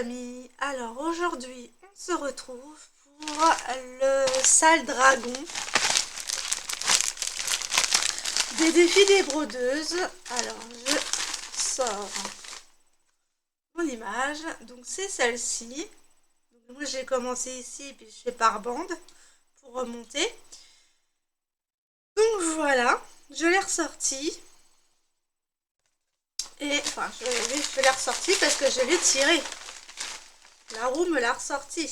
amis, alors aujourd'hui on se retrouve pour le sale dragon des défis des brodeuses. Alors je sors mon image, donc c'est celle-ci. Moi j'ai commencé ici et puis je fais par bande pour remonter. Donc voilà, je l'ai ressorti. Et enfin je l'ai ressorti parce que je l'ai tiré. La roue me l'a ressorti.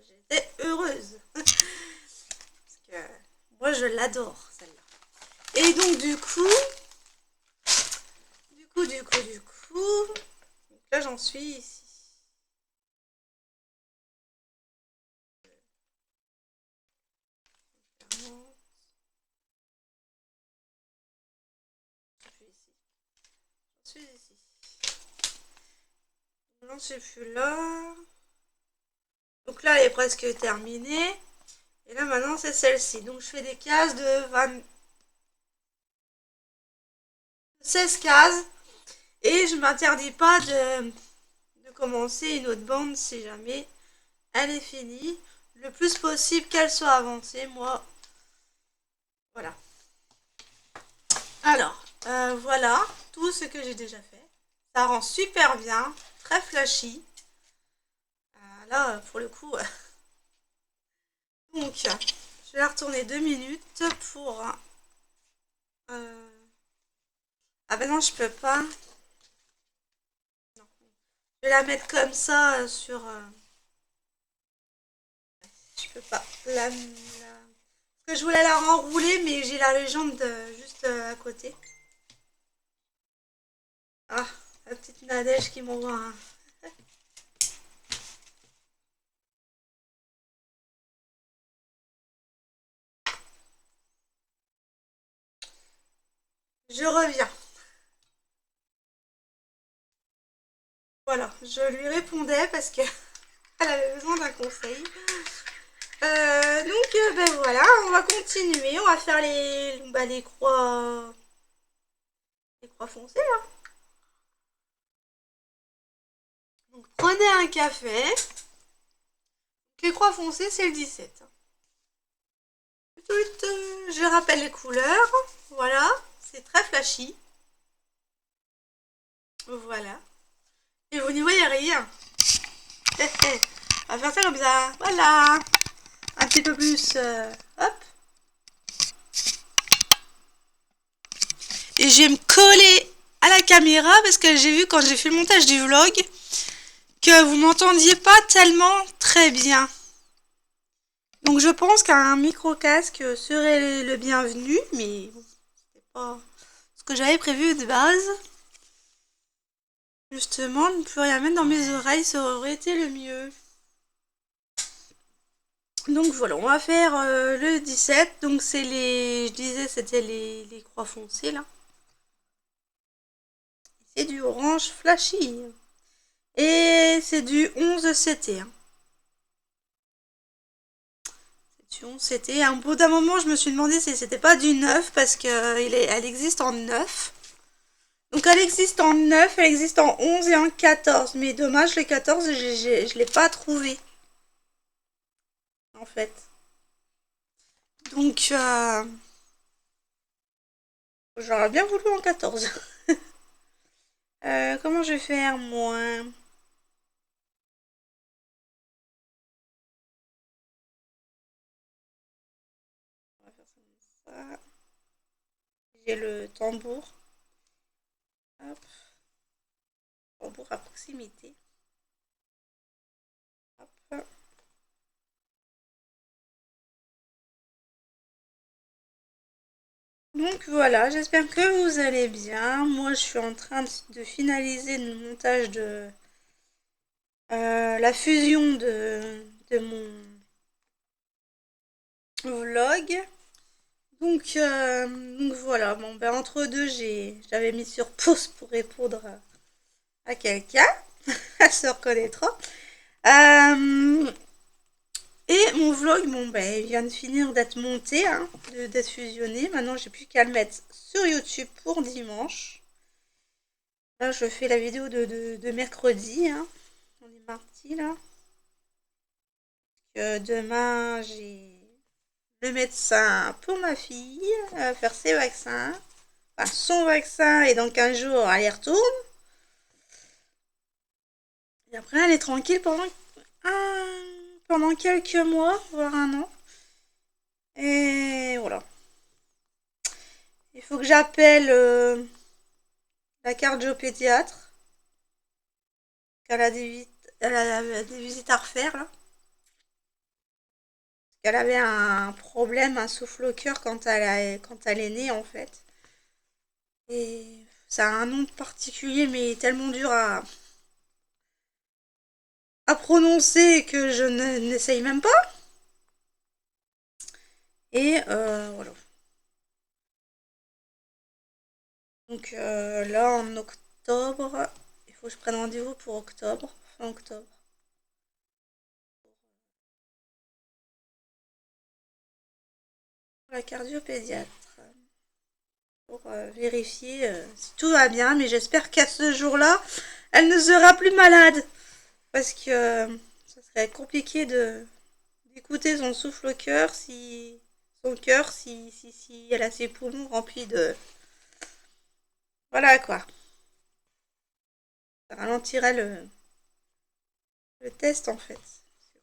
J'étais heureuse. Parce que moi je l'adore celle-là. Et donc du coup, donc là j'en suis ici. J'en suis ici. J'en suis plus là. Donc là elle est presque terminée. Et là maintenant c'est celle-ci. Donc je fais des cases de 16 cases. Et je m'interdis pas de commencer une autre bande si jamais elle est finie. Le plus possible qu'elle soit avancée, moi. Voilà. Alors, voilà tout ce que j'ai déjà fait. Ça rend super bien, très flashy. Là, pour le coup... Donc, je vais la retourner 2 minutes pour... Ah ben non, je peux pas. Non. Je vais la mettre comme ça sur... Je peux pas. Parce que je voulais la renrouler, mais j'ai la légende juste à côté. Ah, la petite Nadège qui m'envoie un... Je reviens. Voilà, je lui répondais parce que elle avait besoin d'un conseil. Donc, ben voilà, on va continuer. On va faire les croix... Les croix foncées, là. Donc, prenez un café. Les croix foncées, c'est le 17. Je rappelle les couleurs. Voilà, c'est très flashy. Voilà. Et vous n'y voyez rien. On va faire ça comme ça. Voilà. Un petit peu plus. Hop. Et je vais me coller à la caméra parce que j'ai vu quand j'ai fait le montage du vlog que vous m'entendiez pas tellement très bien. Donc je pense qu'un micro-casque serait le bienvenu, mais bon, c'était pas ce que j'avais prévu de base. Justement, ne plus rien mettre dans mes oreilles, ça aurait été le mieux. Donc voilà, on va faire le 17. Donc c'est les... Je disais, c'était les croix foncées, là. C'est du orange flashy. Et c'est du 11 CT. Hein. C'est du 11 CT. À un bout d'un moment, je me suis demandé si c'était pas du 9 parce qu'elle existe en 9. Donc elle existe en 9, elle existe en 11 et en 14. Mais dommage, le 14, je l'ai pas trouvé. En fait. Donc, j'aurais bien voulu en 14. Comment je vais faire, moi? On va faire ça comme ça. J'ai le tambour. Hop. Tambour à proximité. Hop. Donc voilà, j'espère que vous allez bien. Moi, je suis en train de finaliser le montage de la fusion de mon vlog. Donc voilà, bon ben entre deux, j'avais mis sur pause pour répondre à quelqu'un. Elle se reconnaîtra. Et mon vlog, bon ben il vient de finir d'être monté, hein, d'être fusionné. Maintenant j'ai plus qu'à le mettre sur YouTube pour dimanche. Là je fais la vidéo de mercredi, hein. On est mardi là. Demain, j'ai le médecin pour ma fille, faire ses vaccins. Enfin, son vaccin et dans 15 jours, elle y retourne. Et après, elle est tranquille pendant quelques mois, voire un an. Et voilà. Il faut que j'appelle la cardiopédiatre. Elle a elle a des visites à refaire là. Elle avait un problème, un souffle au cœur quand elle est née en fait. Et ça a un nom particulier mais tellement dur à prononcer que je n'essaye même pas. Et voilà. Donc là en octobre, il faut que je prenne rendez-vous pour octobre, fin octobre. Pour la cardiopédiatre. Pour vérifier si tout va bien, mais j'espère qu'à ce jour-là, elle ne sera plus malade. Parce que ça serait compliqué d'écouter son souffle au cœur si elle a ses poumons remplis de... Voilà quoi. Ça ralentirait le test en fait.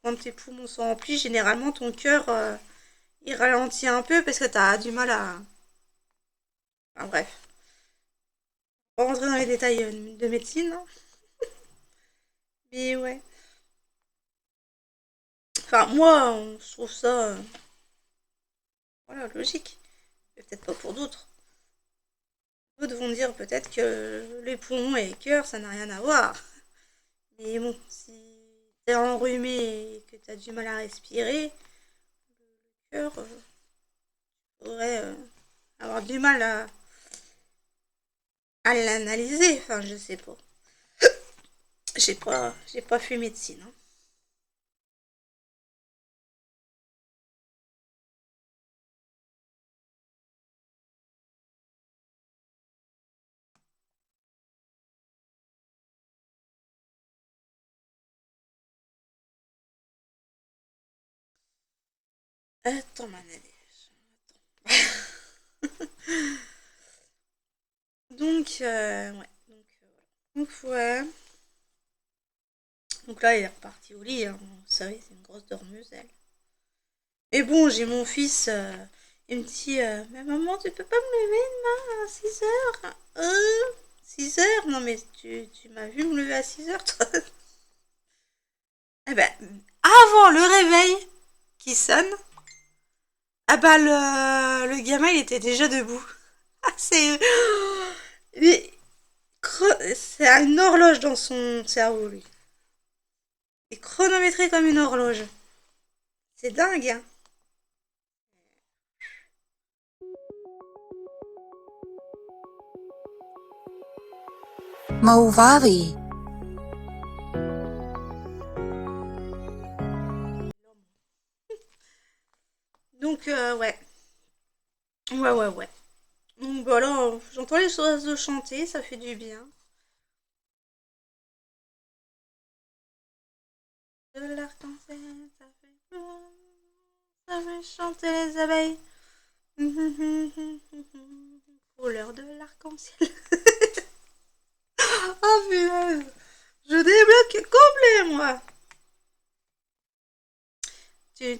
Quand tes poumons sont remplis, généralement ton cœur il ralentit un peu parce que t'as du mal à... Enfin bref. On va rentrer dans les détails de médecine. Hein. Mais ouais. Enfin moi, je trouve ça... voilà, logique. Mais peut-être pas pour d'autres. D'autres vont dire peut-être que les poumons et le cœur, ça n'a rien à voir. Mais bon, si t'es enrhumé et que t'as du mal à respirer, le cœur pourrait avoir du mal à l'analyser. Enfin, je sais pas. J'ai pas fait médecine. Hein. Attends, manège. Donc, ouais. Donc, ouais. Donc là, il est reparti au lit. Hein. Vous savez, c'est une grosse dormeuse, elle. Et bon, j'ai mon fils, il me dit mais maman, tu peux pas me lever demain à 6 heures 6 heures? Non, mais tu m'as vu me lever à 6 heures, toi? Eh ben, avant le réveil qui sonne, ah bah le gamin, il était déjà debout. Ah, c'est une horloge dans son cerveau, lui. Il est chronométré comme une horloge. C'est dingue, hein. Mauvavi. Donc, ouais. Ouais. Donc voilà, j'entends les oiseaux chanter, ça fait du bien. De l'arc-en-ciel, ça fait chanter les abeilles. Couleur de l'arc-en-ciel. Oh punaise, je débloque complet moi. Tu.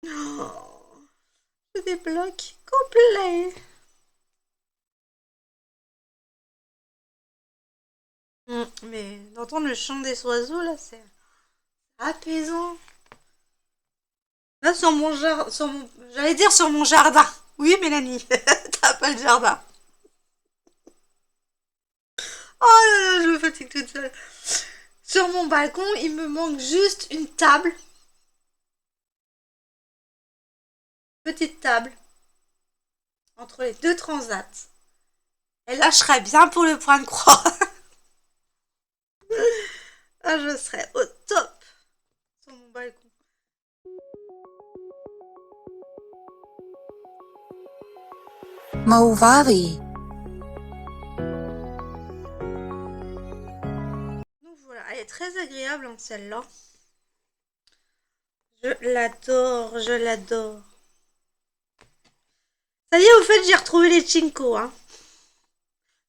Oh, je débloque complet. Mais d'entendre le chant des oiseaux là, c'est apaisant. Là sur mon jardin, j'allais dire sur mon jardin. Oui Mélanie, t'as pas le jardin. Oh là là, je me fatigue toute seule. Sur mon balcon, il me manque juste une table. Petite table. Entre les deux transats. Et là, je serais bien pour le point de croix. Ah, je serais au top sur mon balcon. Mauvavi. Donc voilà, elle est très agréable hein, celle-là. Je l'adore, je l'adore. Ça y est, au fait, j'ai retrouvé les Chinko. Hein.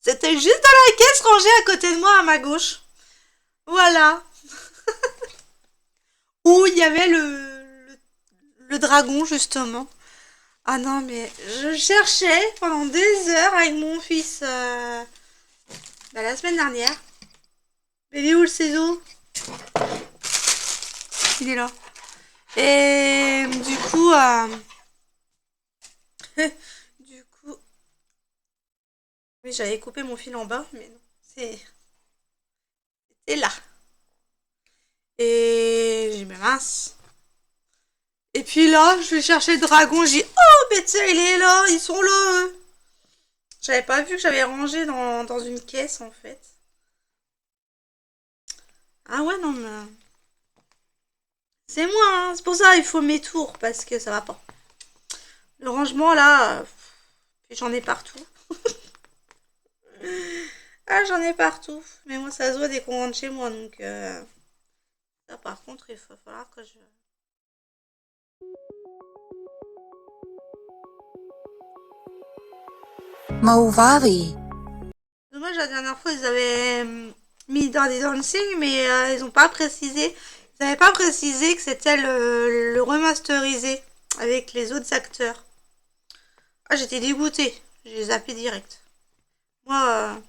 C'était juste dans la caisse rangée à côté de moi, à ma gauche. Voilà. Où il y avait le dragon, justement. Ah non, mais je cherchais pendant des heures avec mon fils la semaine dernière. Mais il est où le ciseau? Il est là. Et du coup, du coup, oui, j'avais coupé mon fil en bas, mais non, c'était là. Et j'ai dit, mais mince. Et puis là, je vais chercher le dragon, j'ai dit, oh, mais tiens, il est là, ils sont là, eux. J'avais pas vu que j'avais rangé dans une caisse, en fait. Ah ouais, non, mais... C'est moi, hein. C'est pour ça il faut mes tours, parce que ça va pas. Le rangement, là, j'en ai partout. Ah, j'en ai partout. Mais moi, ça se voit dès qu'on rentre chez moi, donc... Ça, par contre, il va falloir que je... Mauvavi. Dommage, la dernière fois, ils avaient mis dans des dancing, mais ils ont pas précisé. Ils n'avaient pas précisé que c'était le remasterisé avec les autres acteurs. Ah, j'étais dégoûtée. J'ai zappé direct. Moi,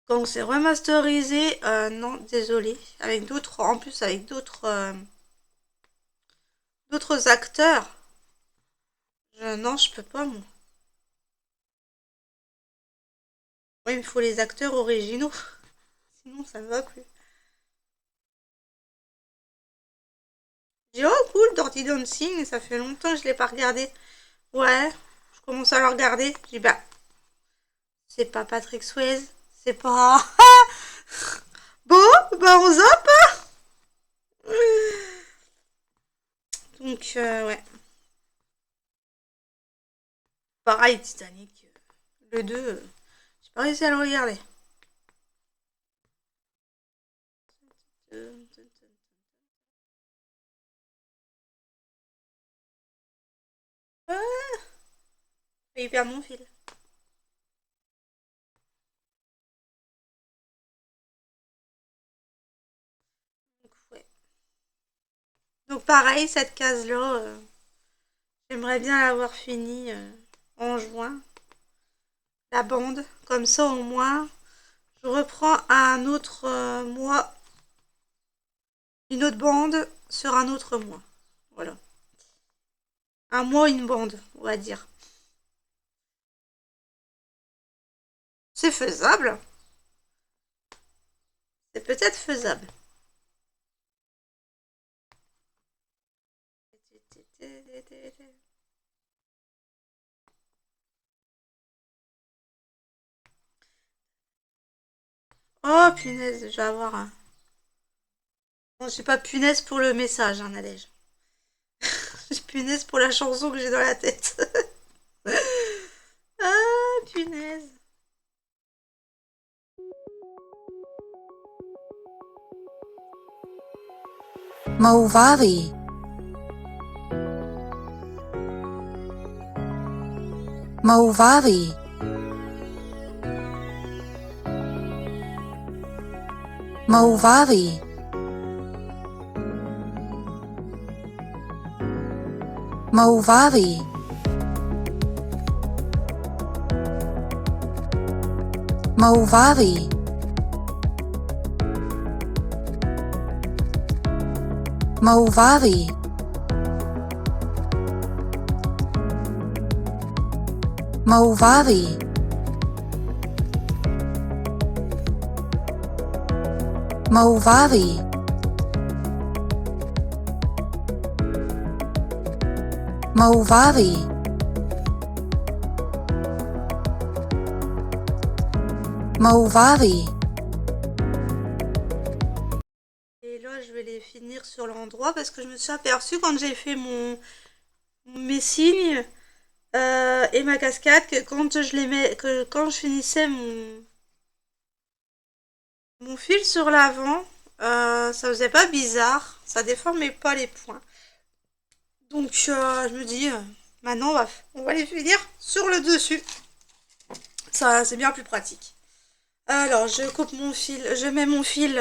quand c'est remasterisé, non, désolé. Avec d'autres, en plus, avec d'autres acteurs. Non, je peux pas, moi. Oui, il me faut les acteurs originaux. Sinon, ça ne va plus. J'ai dit, oh cool, Dirty Dancing, ça fait longtemps que je l'ai pas regardé. Ouais, je commence à le regarder. Je dis, bah, c'est pas Patrick Swayze, c'est pas... Bon, bah on zappe. Donc, ouais. Pareil, Titanic. Le 2, j'ai pas réussi à le regarder. Ah, il perd mon fil. Donc, ouais. Donc pareil, cette case-là, j'aimerais bien l'avoir finie en juin. La bande, comme ça au moins, je reprends un autre mois, une autre bande sur un autre mois. Voilà. Un mois, une bande, on va dire. C'est faisable. C'est peut-être faisable. Oh punaise, je vais avoir un... Non, c'est pas punaise pour le message, hein, Nadège. C'est punaise pour la chanson que j'ai dans la tête. Ah, punaise. Mauvavi. Mauvavi. Mauvavi. Mauvavi. Mauvavi. Mauvavi. Mauvavi. Mauvavi. Mauvavi. Mauvavi. fois, je vais les finir sur l'endroit parce que je me suis aperçue quand j'ai fait mes signes et ma cascade que quand je les mets, que quand je finissais mon fil sur l'avant, ça faisait pas bizarre, ça déformait pas les points. Donc je me dis, maintenant on va les finir sur le dessus. Ça, c'est bien plus pratique. Alors, je coupe mon fil, je mets mon fil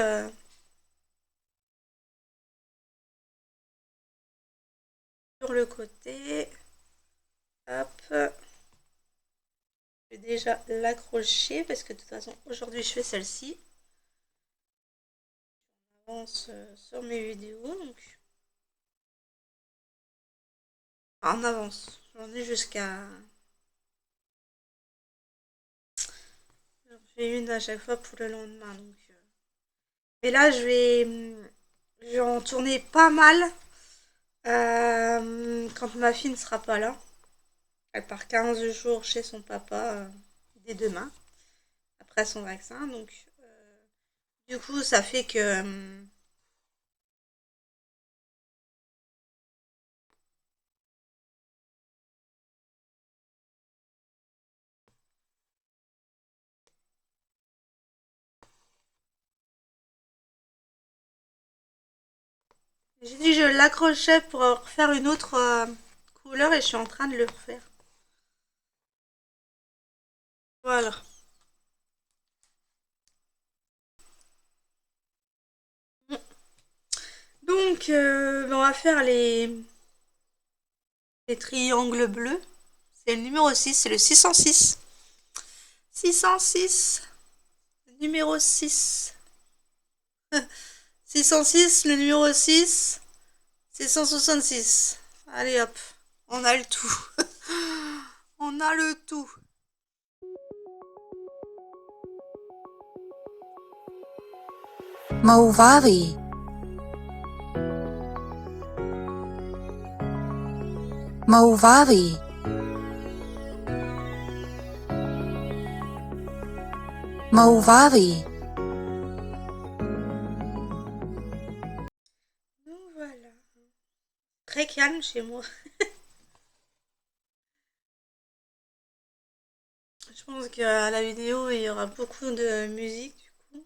sur le côté. Hop. Je vais déjà l'accrocher parce que de toute façon, aujourd'hui, je fais celle-ci. J'avance sur mes vidéos. Donc, en avance. J'en ai jusqu'à... J'en fais une à chaque fois pour le lendemain. Donc, mais là, je vais en tourner pas mal quand ma fille ne sera pas là. Elle part 15 jours chez son papa dès demain, après son vaccin. Donc, du coup, ça fait que... j'ai dit que je l'accrochais pour refaire une autre couleur et je suis en train de le refaire. Voilà. Donc, on va faire les triangles bleus. C'est le numéro 6, c'est le 606. 606, numéro 6. 606, le numéro 6, 666. Allez hop, on a le tout. On a le tout. Mauvavi. Mauvavi. Mauvavi. Donc voilà. Très calme chez moi. Je pense qu'à la vidéo, il y aura beaucoup de musique du coup.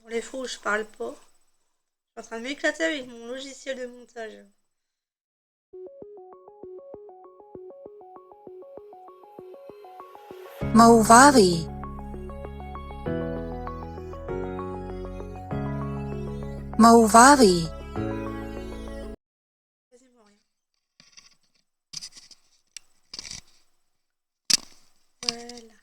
Dans les fois où je parle pas. Je suis en train de m'éclater avec mon logiciel de montage. Mauvavi. Mauvavi. Quasiment rien. Voilà.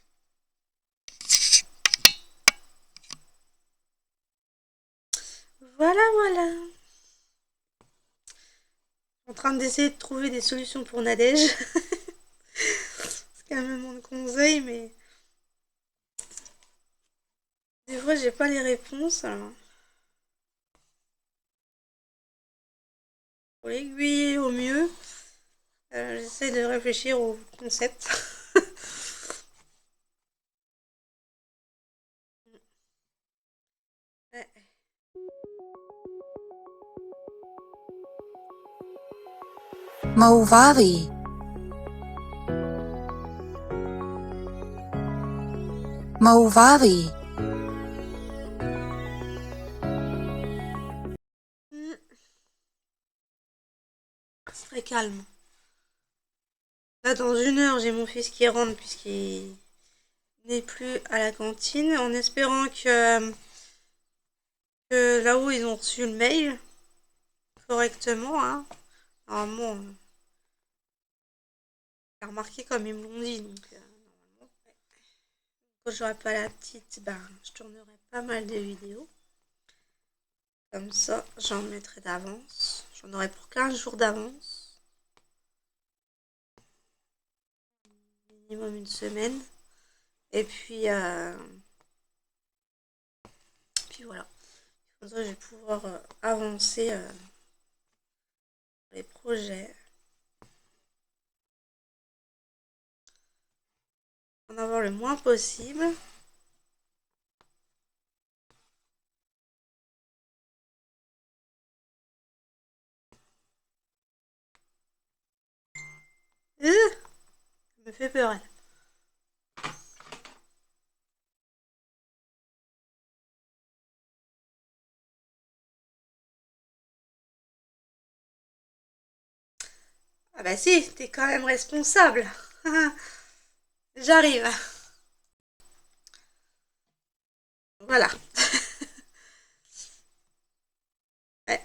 Voilà, voilà. En train d'essayer de trouver des solutions pour Nadège. C'est quand même mon conseil, mais des fois j'ai pas les réponses. Alors, pour l'aiguiller au mieux, j'essaie de réfléchir au concept. Ouais. Mauvavi. Mauvavi. C'est très calme. Là, dans une heure, j'ai mon fils qui rentre puisqu'il n'est plus à la cantine, en espérant que là-haut ils ont reçu le mail correctement. Hein. Normalement, j'ai remarqué comme ils me l'ont dit. Donc, normalement, ouais. Quand j'aurai pas la petite, ben, je tournerai pas mal de vidéos. Comme ça, j'en mettrai d'avance. J'en aurai pour 15 jours d'avance. Minimum une semaine. Et puis voilà. Comme ça, je vais pouvoir avancer les projets. En avoir le moins possible. Ça me fait peur, elle. Ah bah si, t'es quand même responsable. J'arrive. Voilà. Ouais.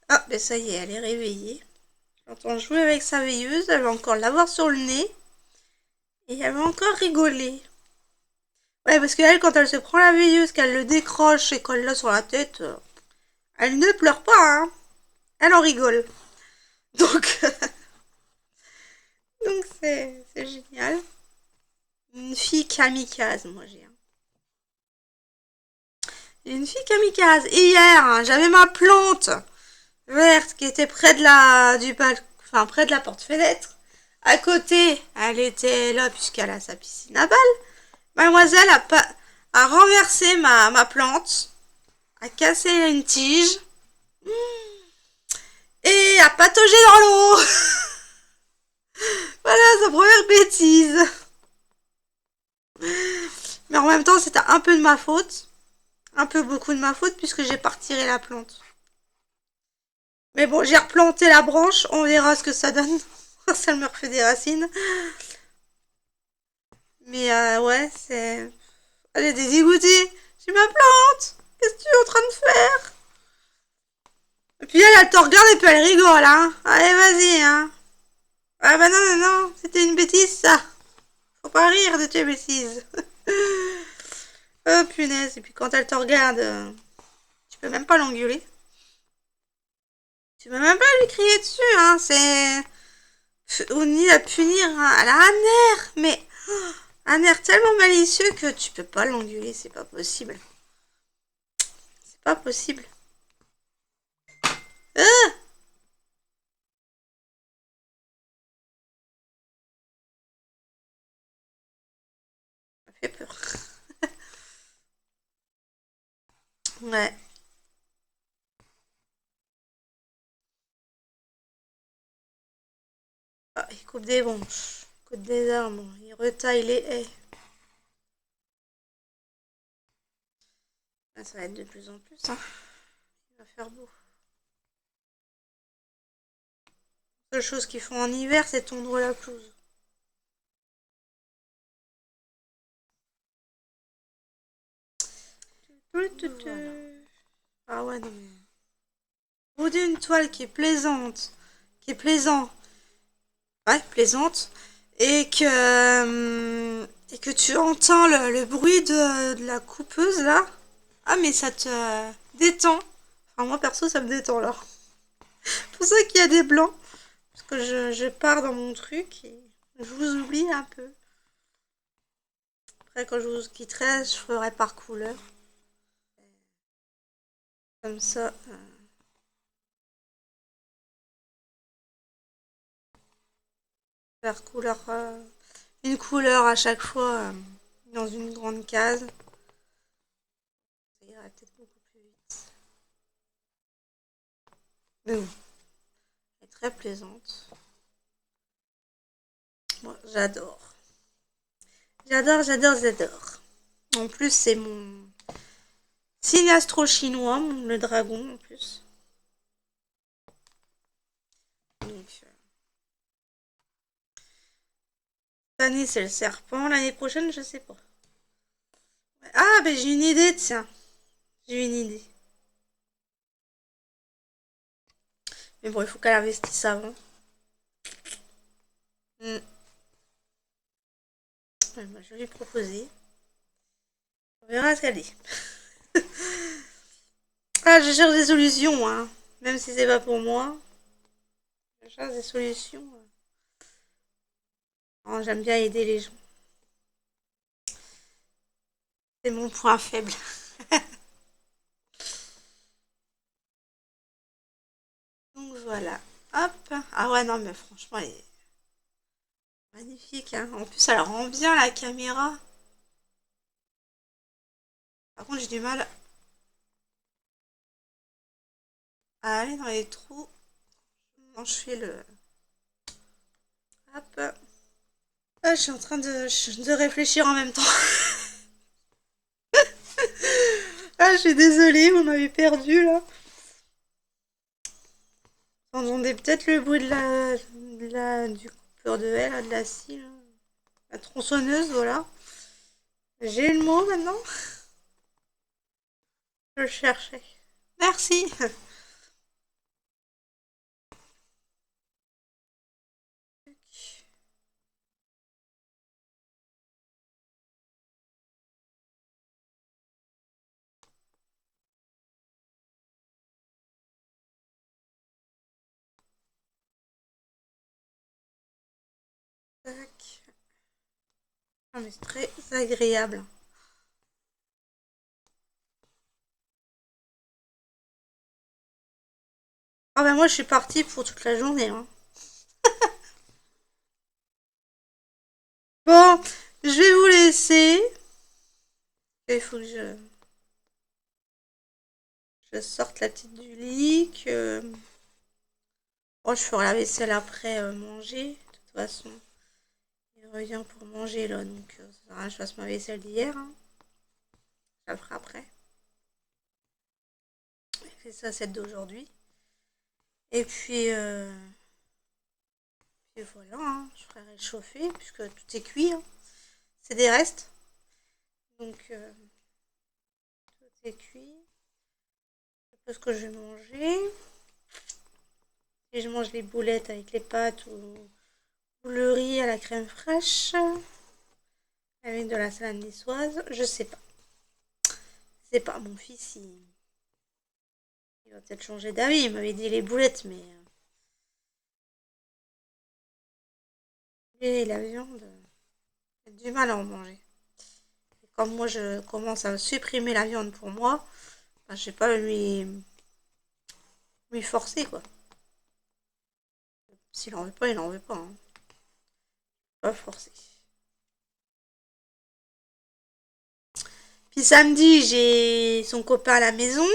Ah, ben ça y est, elle est réveillée. J'entends jouer avec sa veilleuse, elle va encore l'avoir sur le nez. Et elle va encore rigoler. Ouais, parce qu'elle, quand elle se prend la veilleuse, qu'elle le décroche et qu'elle l'a sur la tête, elle ne pleure pas, hein. Elle en rigole. Donc, donc c'est génial. Une fille kamikaze, moi j'ai. Une fille kamikaze. Et hier, hein, j'avais ma plante verte qui était près de enfin près de la porte-fenêtre. À côté, elle était là puisqu'elle a sa piscine à balles. Mademoiselle a renversé ma plante, a cassé une tige et a pataugé dans l'eau. Voilà sa première bêtise. Mais en même temps, c'était un peu de ma faute. Un peu beaucoup de ma faute puisque j'ai pas retiré la plante. Mais bon, j'ai replanté la branche, on verra ce que ça donne. Ça me refait des racines. Mais ouais, c'est... Elle était dégoûtée. J'ai ma plante. Qu'est-ce que tu es en train de faire? Et puis elle te regarde et puis elle rigole, hein. Allez, vas-y, hein. Ah bah non, non, non, c'était une bêtise, ça. Faut pas rire de tes bêtises. Oh punaise, et puis quand elle te regarde, tu peux même pas l'engueuler. Tu peux même pas lui crier dessus, hein. Ou ni la punir, hein. Elle a un air, mais... un air tellement malicieux que tu peux pas l'engueuler, c'est pas possible. C'est pas possible. Euh Ça fait peur. Ouais. Ah, il coupe des branches, il coupe des arbres, il retaille les haies. Ah, ça va être de plus en plus, hein. Il va faire beau. La seule chose qu'ils font en hiver, c'est tondre la pelouse. Ah ouais, non mais... Au bout d'une toile qui est plaisante, qui est plaisant, ouais, plaisante, et que tu entends le bruit de la coupeuse là, ah mais ça te détend. Enfin moi perso ça me détend là. C'est pour ça qu'il y a des blancs, parce que je pars dans mon truc et je vous oublie un peu. Après quand je vous quitterai, je ferai par couleur. Comme ça. Faire couleur, une couleur à chaque fois dans une grande case. Ça ira peut-être beaucoup plus vite. Mais bon, elle est très plaisante. Moi, j'adore. J'adore, j'adore, j'adore. En plus, c'est mon signe astro chinois, le dragon en plus. Donc, cette année, c'est le serpent. L'année prochaine, je sais pas. Ah, ben j'ai une idée, tiens. J'ai une idée. Mais bon, il faut qu'elle investisse avant. Mm. Ouais, moi, je vais lui proposer. On verra ce qu'elle dit. Ah, je cherche des solutions, hein. Même si c'est pas pour moi. Je cherche des solutions. Oh, j'aime bien aider les gens. C'est mon point faible. Donc voilà. Hop. Ah ouais, non, mais franchement, Magnifique, hein. En plus, elle rend bien la caméra. Par contre, j'ai du mal à aller dans les trous. Quand je fais le... Hop. Ah, je suis en train de réfléchir en même temps. Ah, je suis désolée, on m'avait perdu là. Vous entendez peut-être le bruit du coupeur de haie, là, de la scie, là. La tronçonneuse, voilà. J'ai le mot maintenant. Je le cherchais. Merci. Tac. Ah, mais c'est très agréable. Ah bah moi je suis partie pour toute la journée, hein. Bon, je vais vous laisser. Il faut que je sorte la petite du lit. Oh, je ferai la vaisselle après manger. De toute façon, il revient pour manger là, donc ça sert à rien que je fasse ma vaisselle d'hier, hein. Je la ferai après. C'est ça, celle d'aujourd'hui. Et puis voilà, hein, je ferai réchauffer puisque tout est cuit, hein. C'est des restes. Donc tout est cuit. Je sais pas ce que je vais manger. Si je mange les boulettes avec les pâtes ou le riz à la crème fraîche avec de la salade niçoise, je sais pas. C'est pas mon fils, il va peut-être changer d'avis. Il m'avait dit les boulettes, mais et la viande, j'ai du mal à en manger. Et comme moi je commence à supprimer la viande pour moi, ben, je vais pas lui forcer quoi. S'il en veut pas, il en veut pas, hein. Pas forcer. Puis samedi, j'ai son copain à la maison.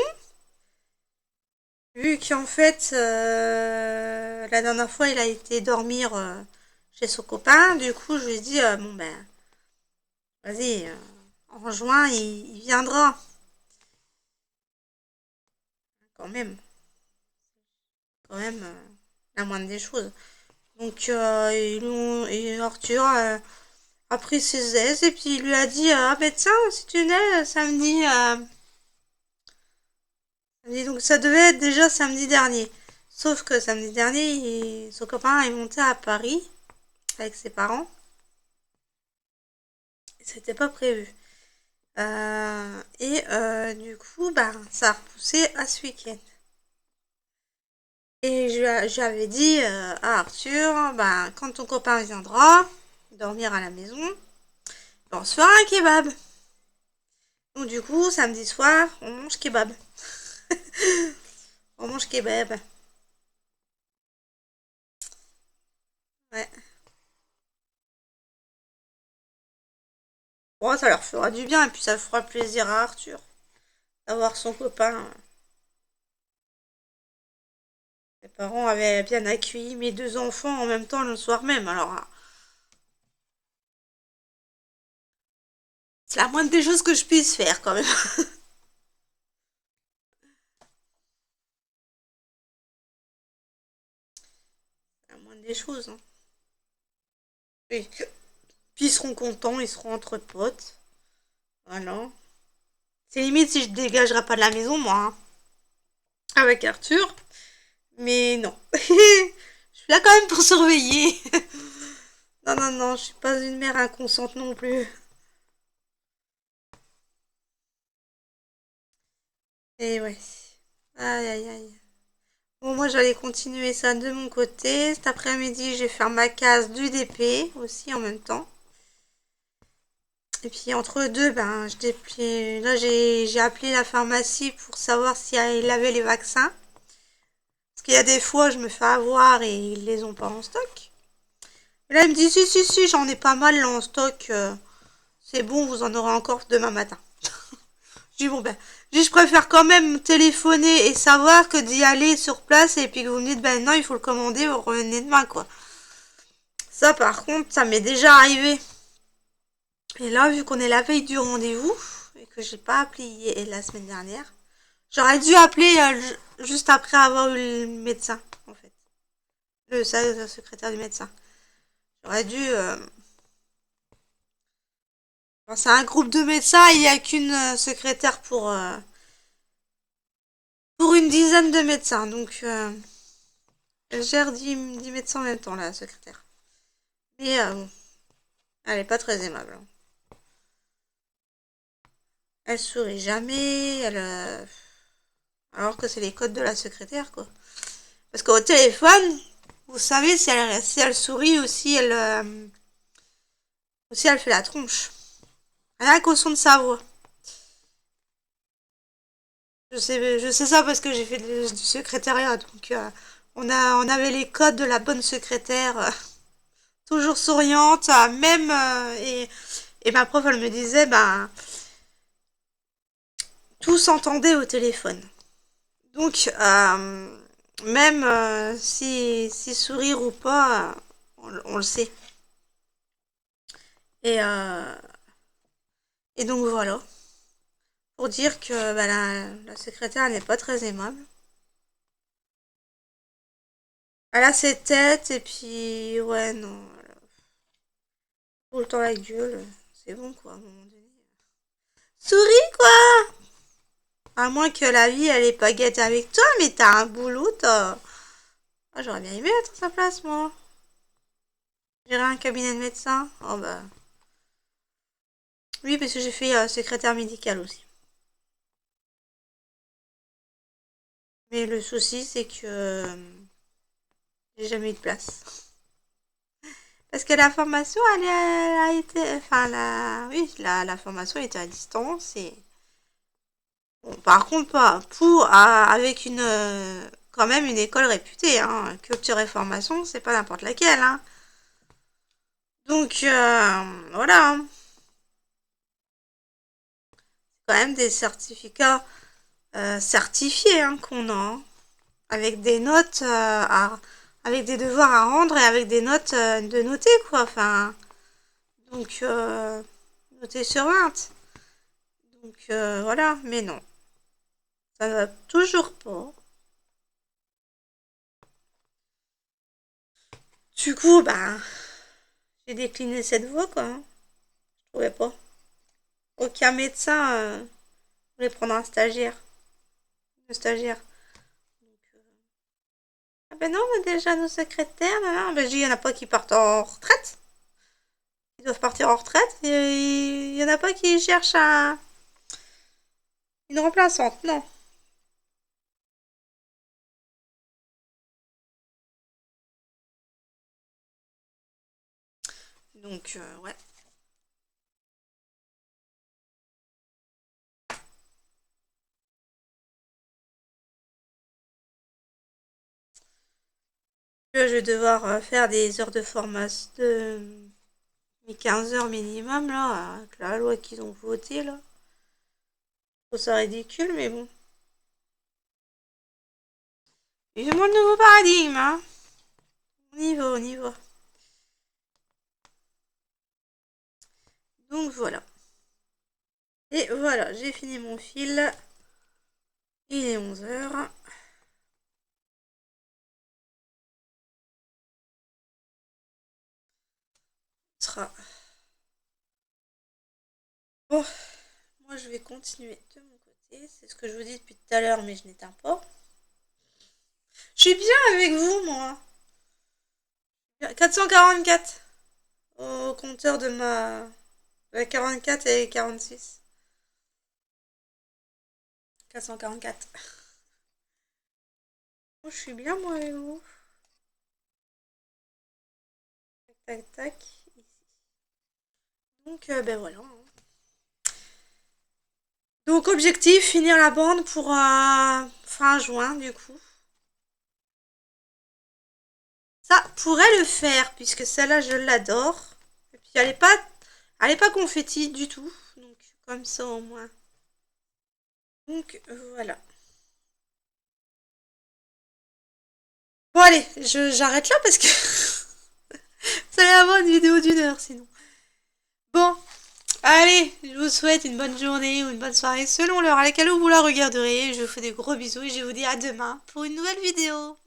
Vu qu'en fait, la dernière fois, il a été dormir chez son copain, du coup, je lui ai dit, bon ben, vas-y, en juin, il viendra. Quand même, quand même, la moindre des choses. Donc, et Arthur a pris ses aises et puis il lui a dit, ah ben tiens, si tu nais samedi, donc ça devait être déjà samedi dernier. Sauf que samedi dernier, son copain est monté à Paris avec ses parents. C'était pas prévu. Du coup, bah, ça a repoussé à ce week-end. Et j'avais dit à Arthur, bah, quand ton copain viendra dormir à la maison, on se fera un kebab. Donc du coup, samedi soir, on mange kebab. On mange kebab. Ouais. Bon, ça leur fera du bien et puis ça fera plaisir à Arthur d'avoir son copain. Mes parents avaient bien accueilli mes deux enfants en même temps le soir même. Alors, c'est la moindre des choses que je puisse faire quand même. C'est la moindre des choses, hein. Oui. Puis ils seront contents, ils seront entre potes. Voilà. C'est limite si je dégagerai pas de la maison, moi, hein, avec Arthur. Mais non. Je suis là quand même pour surveiller. Non, non, non, je suis pas une mère inconsciente non plus. Et ouais. Aïe, aïe, aïe. Bon, moi, j'allais continuer ça de mon côté. Cet après-midi, je vais faire ma case du DP aussi en même temps. Et puis entre deux, ben, là j'ai appelé la pharmacie pour savoir si elle avait les vaccins. Parce qu'il y a des fois, je me fais avoir et ils les ont pas en stock. Et là, il me dit, si, j'en ai pas mal là en stock. C'est bon, vous en aurez encore demain matin. Je dis, bon ben, je préfère quand même téléphoner et savoir que d'y aller sur place et puis que vous me dites, ben non, il faut le commander, vous revenez demain, quoi. Ça, par contre, ça m'est déjà arrivé. Et là, vu qu'on est la veille du rendez-vous, et que j'ai pas appelé la semaine dernière, j'aurais dû appeler juste après avoir eu le médecin, en fait. Le secrétaire du médecin. J'aurais dû... Enfin, c'est un groupe de médecins, il n'y a qu'une secrétaire pour une dizaine de médecins. Donc, elle gère 10 médecins en même temps, la secrétaire. Mais bon, elle est pas très aimable. Hein. Elle sourit jamais, alors que c'est les codes de la secrétaire, quoi. Parce qu'au téléphone, vous savez, si elle sourit aussi, elle fait la tronche. Rien qu'au son de sa voix. Je sais ça parce que j'ai fait du secrétariat, donc on avait les codes de la bonne secrétaire, toujours souriante, même et ma prof elle me disait ben tout s'entendait au téléphone. Donc même si sourire ou pas, on le sait. Et et donc voilà, pour dire que ben, la secrétaire n'est pas très aimable. Elle a ses têtes et puis ouais non. Tout le temps la gueule, c'est bon quoi, à un moment donné. Souris quoi. À moins que la vie elle est pas gâtée avec toi, mais t'as un boulot, Ah, j'aurais bien aimé être à sa place moi. Gérer un cabinet de médecin. Oh bah. Oui, parce que j'ai fait secrétaire médical aussi. Mais le souci c'est que j'ai jamais eu de place. Parce que la formation, elle a été... Enfin, oui, la formation était à distance et... Bon, par contre, pas pour avec une quand même une école réputée, hein. Culture et formation, c'est pas n'importe laquelle, hein. Donc voilà, hein. Quand même des certificats certifiés hein, qu'on a, hein. Avec des notes avec des devoirs à rendre et avec des notes de noter quoi. Enfin, donc noter sur 20. Donc voilà, mais non, ça ne va toujours pas. Du coup, bah, j'ai décliné cette voie, quoi. Hein. Je trouvais pas. Aucun médecin voulait prendre un stagiaire. Une stagiaire. Donc, ah ben non, mais déjà nos secrétaires, là, ben, je dis, il y en a pas qui partent en retraite. Ils doivent partir en retraite. Et il y en a pas qui cherchent une remplaçante, non. Donc, ouais. Je vais devoir faire des heures de formation de 15 heures minimum, là, avec la loi qu'ils ont votée, là. Je trouve ça ridicule, mais bon. Vivement le nouveau paradigme, hein. On y va. Donc voilà. Et voilà, j'ai fini mon fil. Il est 11 h. Sera. Bon, moi je vais continuer de mon côté. C'est ce que je vous dis depuis tout à l'heure, mais je n'éteins pas. Je suis bien avec vous, moi. 444 au compteur de ma 44 et 46. 444. Moi, je suis bien, moi, avec vous. Tac, tac, tac. Ici. Donc, ben voilà. Donc, objectif, finir la bande pour fin juin, du coup. Ça pourrait le faire, puisque celle-là, je l'adore. Et puis, elle est pas confetti du tout. Donc, comme ça, au moins. Donc, voilà. Bon, allez, j'arrête là, parce que vous allez avoir une vidéo d'1 heure, sinon. Bon, allez, je vous souhaite une bonne journée ou une bonne soirée, selon l'heure à laquelle vous la regarderez. Je vous fais des gros bisous et je vous dis à demain pour une nouvelle vidéo.